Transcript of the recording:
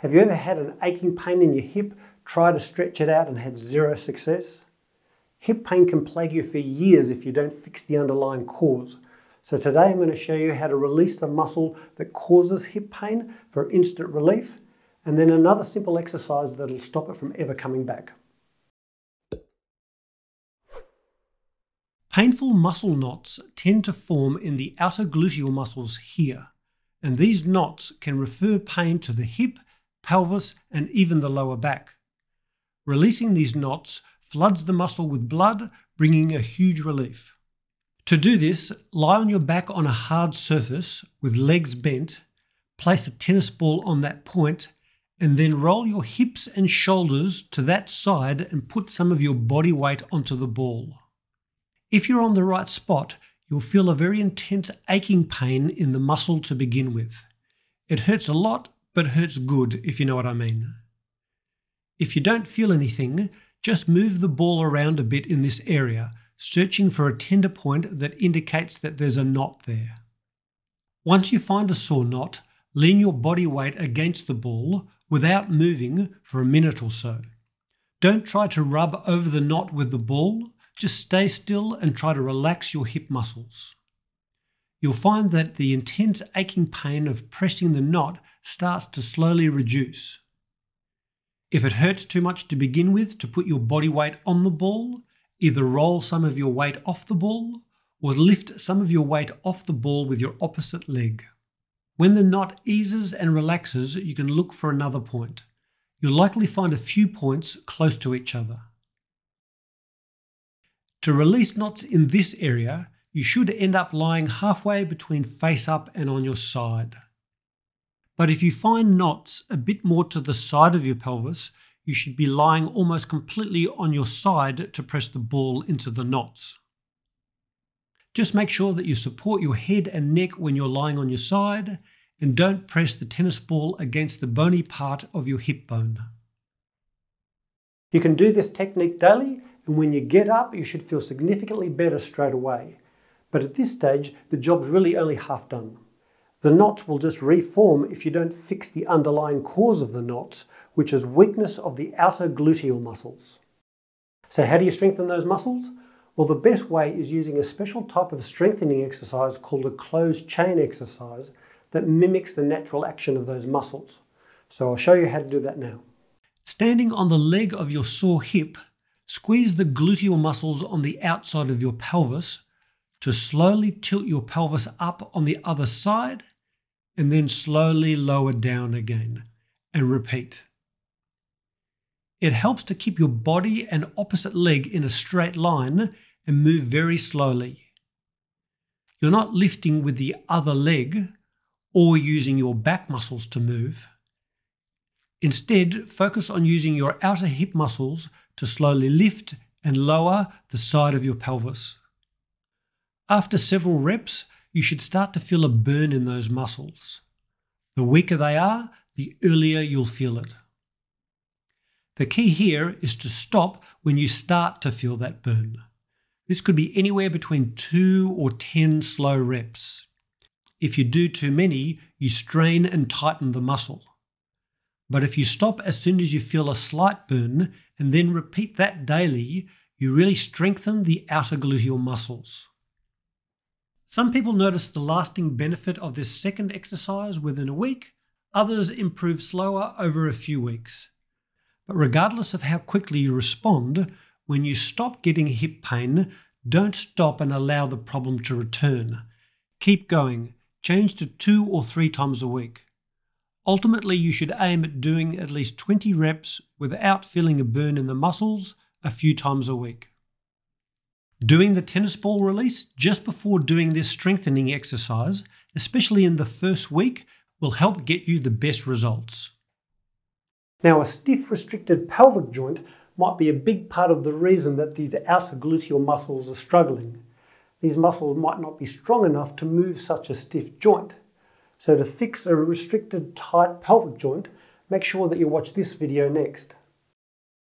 Have you ever had an aching pain in your hip, tried to stretch it out and had zero success? Hip pain can plague you for years if you don't fix the underlying cause. So today I'm going to show you how to release the muscle that causes hip pain for instant relief, and then another simple exercise that'll stop it from ever coming back. Painful muscle knots tend to form in the outer gluteal muscles here, and these knots can refer pain to the hip, pelvis, and even the lower back. Releasing these knots floods the muscle with blood, bringing a huge relief. To do this, lie on your back on a hard surface with legs bent, place a tennis ball on that point, and then roll your hips and shoulders to that side and put some of your body weight onto the ball. If you're on the right spot, you'll feel a very intense aching pain in the muscle to begin with. It hurts a lot, but hurts good, if you know what I mean. If you don't feel anything, just move the ball around a bit in this area, searching for a tender point that indicates that there's a knot there. Once you find a sore knot, lean your body weight against the ball without moving for a minute or so. Don't try to rub over the knot with the ball, just stay still and try to relax your hip muscles. You'll find that the intense aching pain of pressing the knot starts to slowly reduce. If it hurts too much to begin with to put your body weight on the ball, either roll some of your weight off the ball or lift some of your weight off the ball with your opposite leg. When the knot eases and relaxes, you can look for another point. You'll likely find a few points close to each other. To release knots in this area, you should end up lying halfway between face up and on your side. But if you find knots a bit more to the side of your pelvis, you should be lying almost completely on your side to press the ball into the knots. Just make sure that you support your head and neck when you're lying on your side, and don't press the tennis ball against the bony part of your hip bone. You can do this technique daily, and when you get up, you should feel significantly better straight away. But at this stage, the job's really only half done. The knots will just reform if you don't fix the underlying cause of the knots, which is weakness of the outer gluteal muscles. So how do you strengthen those muscles? Well, the best way is using a special type of strengthening exercise called a closed chain exercise that mimics the natural action of those muscles. So I'll show you how to do that now. Standing on the leg of your sore hip, squeeze the gluteal muscles on the outside of your pelvis to slowly tilt your pelvis up on the other side and then slowly lower down again, and repeat. It helps to keep your body and opposite leg in a straight line and move very slowly. You're not lifting with the other leg or using your back muscles to move. Instead, focus on using your outer hip muscles to slowly lift and lower the side of your pelvis. After several reps, you should start to feel a burn in those muscles. The weaker they are, the earlier you'll feel it. The key here is to stop when you start to feel that burn. This could be anywhere between 2 or 10 slow reps. If you do too many, you strain and tighten the muscle. But if you stop as soon as you feel a slight burn and then repeat that daily, you really strengthen the outer gluteal muscles. Some people notice the lasting benefit of this second exercise within a week, others improve slower over a few weeks. But regardless of how quickly you respond, when you stop getting hip pain, don't stop and allow the problem to return. Keep going. Change to 2 or 3 times a week. Ultimately, you should aim at doing at least 20 reps without feeling a burn in the muscles a few times a week. Doing the tennis ball release just before doing this strengthening exercise, especially in the first week, will help get you the best results. Now, a stiff restricted pelvic joint might be a big part of the reason that these outer gluteal muscles are struggling. These muscles might not be strong enough to move such a stiff joint. So to fix a restricted tight pelvic joint, make sure that you watch this video next.